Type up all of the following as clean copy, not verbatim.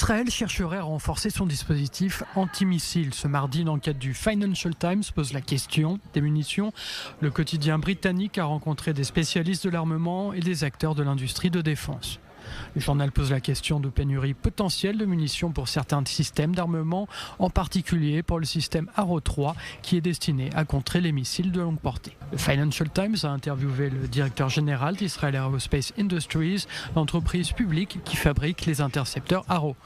Israël chercherait à renforcer son dispositif antimissile. Ce mardi, une enquête du Financial Times pose la question des munitions. Le quotidien britannique a rencontré des spécialistes de l'armement et des acteurs de l'industrie de défense. Le journal pose la question de pénurie potentielle de munitions pour certains systèmes d'armement, en particulier pour le système Arrow 3 qui est destiné à contrer les missiles de longue portée. Le Financial Times a interviewé le directeur général d'Israel Aerospace Industries, l'entreprise publique qui fabrique les intercepteurs Arrow.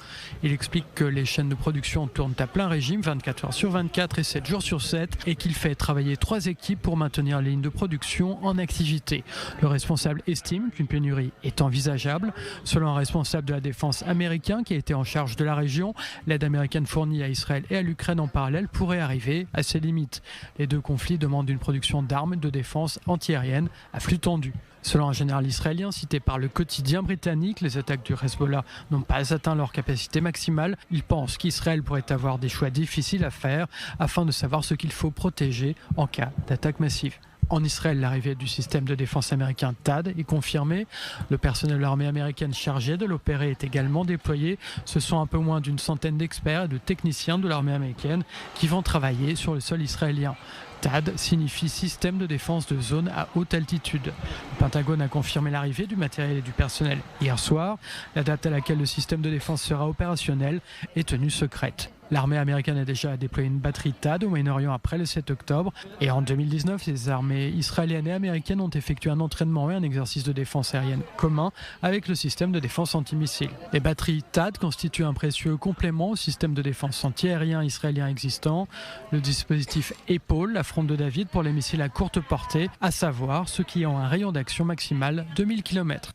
Il explique que les chaînes de production tournent à plein régime 24 heures sur 24 et 7 jours sur 7 et qu'il fait travailler 3 équipes pour maintenir les lignes de production en activité. Le responsable estime qu'une pénurie est envisageable. Selon un responsable de la défense américain qui a été en charge de la région, l'aide américaine fournie à Israël et à l'Ukraine en parallèle pourrait arriver à ses limites. Les deux conflits demandent une production d'armes de défense antiaérienne à flux tendu. Selon un général israélien cité par le quotidien britannique, les attaques du Hezbollah n'ont pas atteint leur capacité maximale. Il pense qu'Israël pourrait avoir des choix difficiles à faire afin de savoir ce qu'il faut protéger en cas d'attaque massive. En Israël, l'arrivée du système de défense américain THAAD est confirmée. Le personnel de l'armée américaine chargé de l'opérer est également déployé. Ce sont un peu moins d'une centaine d'experts et de techniciens de l'armée américaine qui vont travailler sur le sol israélien. THAAD signifie système de défense de zone à haute altitude. Le Pentagone a confirmé l'arrivée du matériel et du personnel hier soir. La date à laquelle le système de défense sera opérationnel est tenue secrète. L'armée américaine a déjà déployé une batterie THAAD au Moyen-Orient après le 7 octobre. Et en 2019, les armées israéliennes et américaines ont effectué un entraînement et un exercice de défense aérienne commun avec le système de défense antimissile. Les batteries THAAD constituent un précieux complément au système de défense antiaérien israélien existant. Le dispositif épaule la fronde de David pour les missiles à courte portée, à savoir ceux qui ont un rayon d'action maximal de 1000 km.